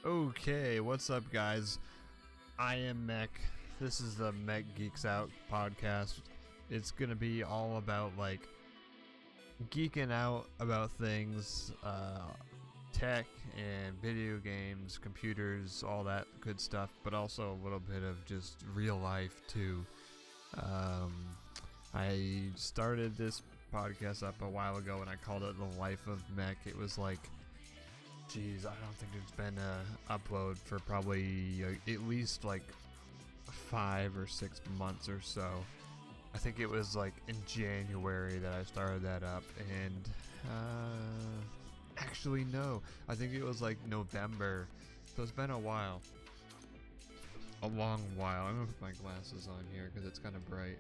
Okay, what's up, guys? I am Mech. This is the MECH Geeks Out podcast. It's gonna be all about geeking out about things, tech and video games, computers, all that good stuff, but also a little bit of just real life too. I started this podcast up a while ago and I called it The Life of Mech. It was I don't think there's been a upload for probably at least 5 or 6 months or so. I think it was in January that I started that up, and actually no, I think it was November, so it's been a while. A long while. I'm gonna put my glasses on here because it's kind of bright.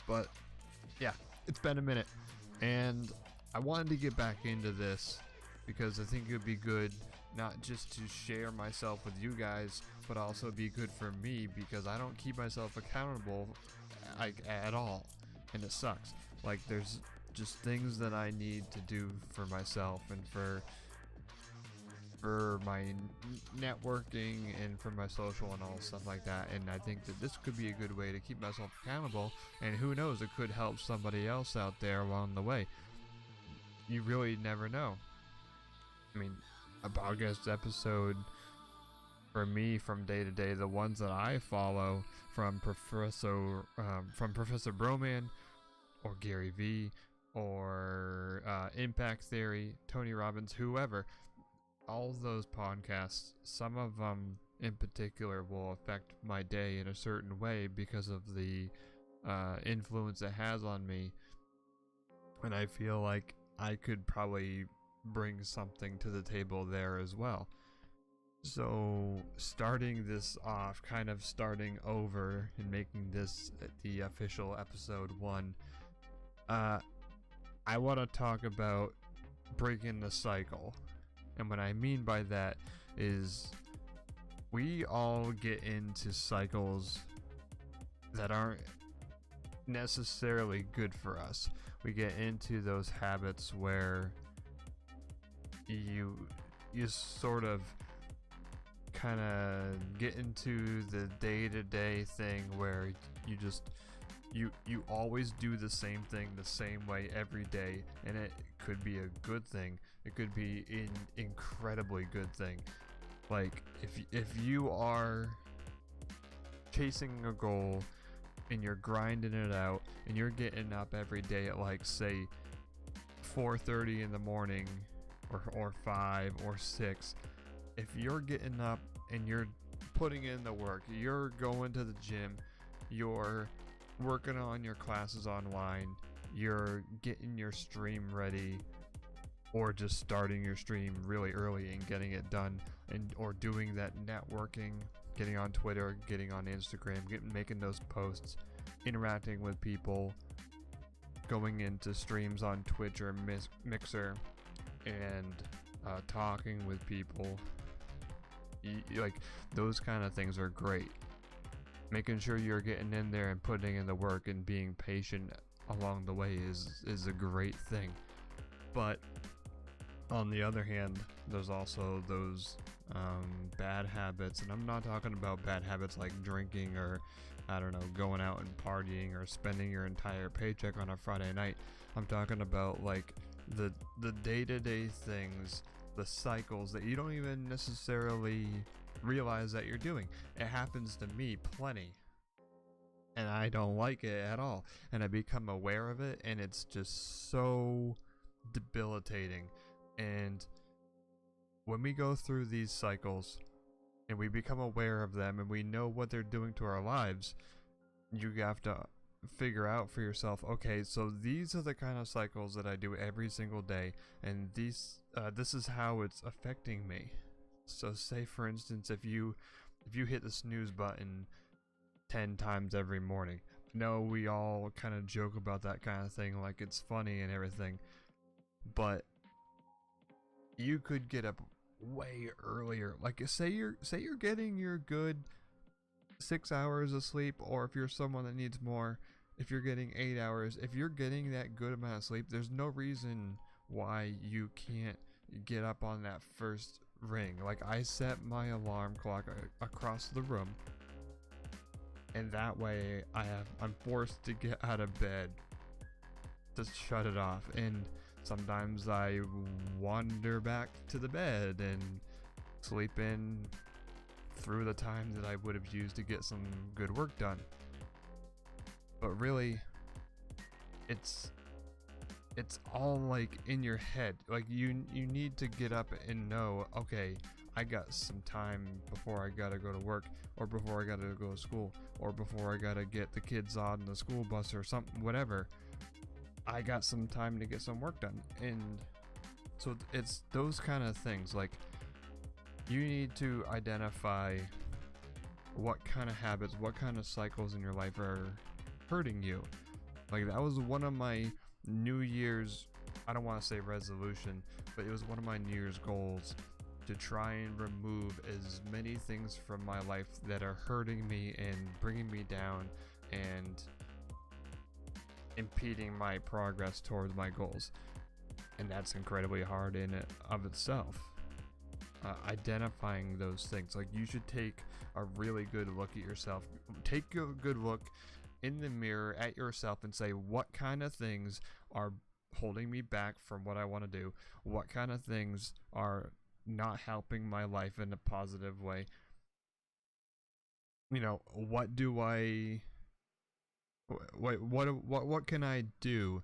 But yeah, it's been a minute, and I wanted to get back into this because I think it would be good not just to share myself with you guys, but also be good for me, because I don't keep myself accountable at all, and it sucks. There's just things that I need to do for myself and for my networking and for my social and all stuff like that, and I think that this could be a good way to keep myself accountable, and who knows, it could help somebody else out there along the way. You really never know. I mean, a podcast episode for me from day to day, the ones that I follow from Professor Broman or Gary V or Impact Theory, Tony Robbins, whoever, all those podcasts, some of them in particular will affect my day in a certain way because of the influence it has on me, and I feel like I could probably bring something to the table there as well. So starting this off, kind of starting over and making this the official episode 1, I want to talk about breaking the cycle. And what I mean by that is we all get into cycles that aren't necessarily good for us. We get into those habits where you sort of kind of get into the day-to-day thing where you always do the same thing the same way every day, and it could be a good thing, it could be an incredibly good thing. If you are chasing a goal and you're grinding it out and you're getting up every day at say 4:30 in the morning or 5 or 6, if you're getting up and you're putting in the work, you're going to the gym, you're working on your classes online, you're getting your stream ready, or just starting your stream really early and getting it done, or doing that networking, getting on Twitter, getting on Instagram, making those posts, interacting with people, going into streams on Twitch or Mixer, and talking with people, those kind of things are great. Making sure you're getting in there and putting in the work and being patient along the way is a great thing. But on the other hand, there's also those bad habits, and I'm not talking about bad habits like drinking or, I don't know, going out and partying or spending your entire paycheck on a Friday night. I'm talking about the day-to-day things, the cycles that you don't even necessarily realize that you're doing. It happens to me plenty, and I don't like it at all, and I become aware of it, and it's just so debilitating. And when we go through these cycles and we become aware of them and we know what they're doing to our lives, you have to figure out for yourself, okay, so these are the kind of cycles that I do every single day, and this is how it's affecting me. So say for instance, if you hit the snooze button 10 times every morning, no, we all kind of joke about that kind of thing like it's funny and everything, but you could get up way earlier. Say you're getting your good 6 hours of sleep, or if you're someone that needs more, if you're getting 8 hours, if you're getting that good amount of sleep, there's no reason why you can't get up on that first ring. Like, I set my alarm clock across the room, and that way I'm forced to get out of bed to shut it off. And sometimes I wander back to the bed and sleep in through the time that I would have used to get some good work done. But really, it's all like in your head. Like, you need to get up and know, okay, I got some time before I gotta go to work, or before I gotta go to school, or before I gotta get the kids on the school bus or something, whatever. I got some time to get some work done. And so it's those kind of things. Like, you need to identify what kind of habits, what kind of cycles in your life are hurting you. Like, that was one of my New Year's, I don't want to say resolution, but it was one of my New Year's goals to try and remove as many things from my life that are hurting me and bringing me down and impeding my progress towards my goals. And that's incredibly hard in and of itself. Identifying those things. Like, you should take a really good look at yourself. Take a good look in the mirror at yourself and say, what kind of things are holding me back from what I want to do? What kind of things are not helping my life in a positive way? You know, what do I what can I do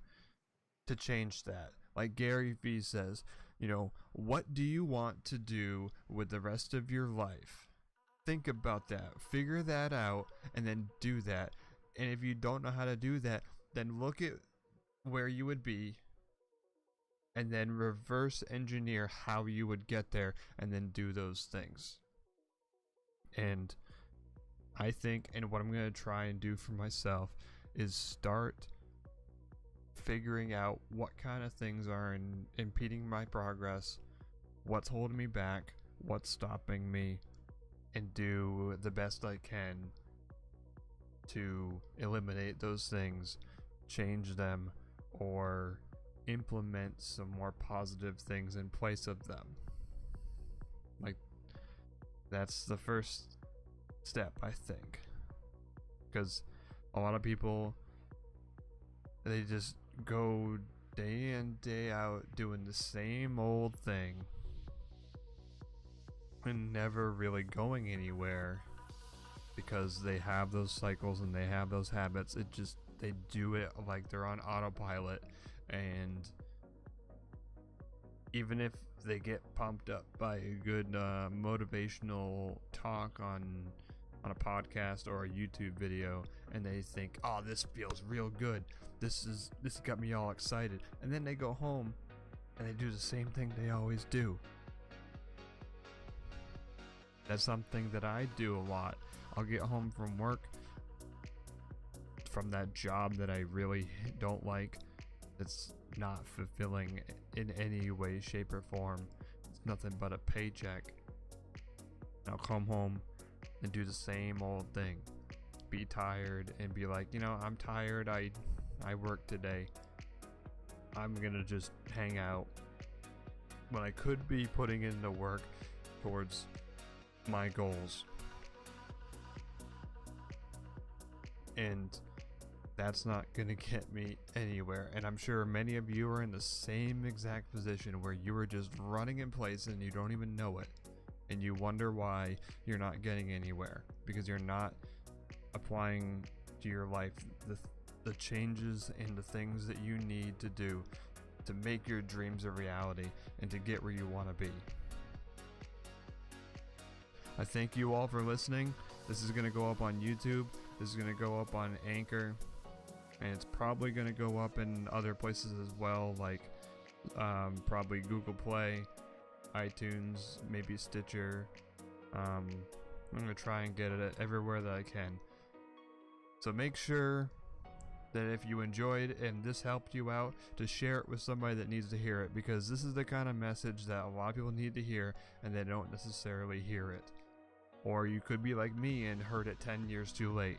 to change that? Like Gary Vee says, you know, what do you want to do with the rest of your life? Think about that, figure that out, and then do that. And if you don't know how to do that, then look at where you would be and then reverse engineer how you would get there and then do those things. And I think, and what I'm going to try and do for myself is start figuring out what kind of things are impeding my progress, what's holding me back, what's stopping me, and do the best I can to eliminate those things, change them, or implement some more positive things in place of them. Like, that's the first step, I think, because a lot of people, they just go day in, day out doing the same old thing and never really going anywhere because they have those cycles and they have those habits. It just, they do it like they're on autopilot, and even if they get pumped up by a good motivational talk on a podcast or a YouTube video, and they think, oh, this feels real good, this got me all excited, and then they go home and they do the same thing they always do. That's something that I do a lot. I'll get home from work, from that job that I really don't like, it's not fulfilling in any way, shape, or form. It's nothing but a paycheck. I'll come home and do the same old thing. Be tired and be like, you know, I'm tired, I worked today, I'm gonna just hang out, when I could be putting in the work towards my goals. And that's not gonna get me anywhere. And I'm sure many of you are in the same exact position where you are just running in place and you don't even know it, and you wonder why you're not getting anywhere, because you're not applying to your life the changes and the things that you need to do to make your dreams a reality and to get where you want to be. I thank you all for listening. This is going to go up on YouTube. This is going to go up on Anchor. And it's probably going to go up in other places as well, like probably Google Play, iTunes, maybe Stitcher. I'm going to try and get it everywhere that I can. So make sure that if you enjoyed and this helped you out, to share it with somebody that needs to hear it, because this is the kind of message that a lot of people need to hear and they don't necessarily hear it. Or you could be like me and heard it 10 years too late.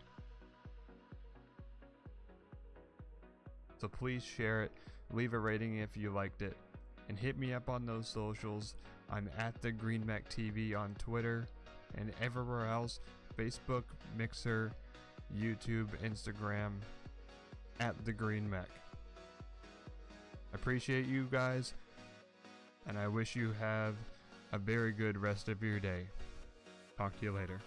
So please share it, leave a rating if you liked it, and hit me up on those socials. I'm at the Green Mech TV on Twitter and everywhere else, Facebook, Mixer, YouTube, Instagram, at the Green Mech. I appreciate you guys, and I wish you have a very good rest of your day. Talk to you later.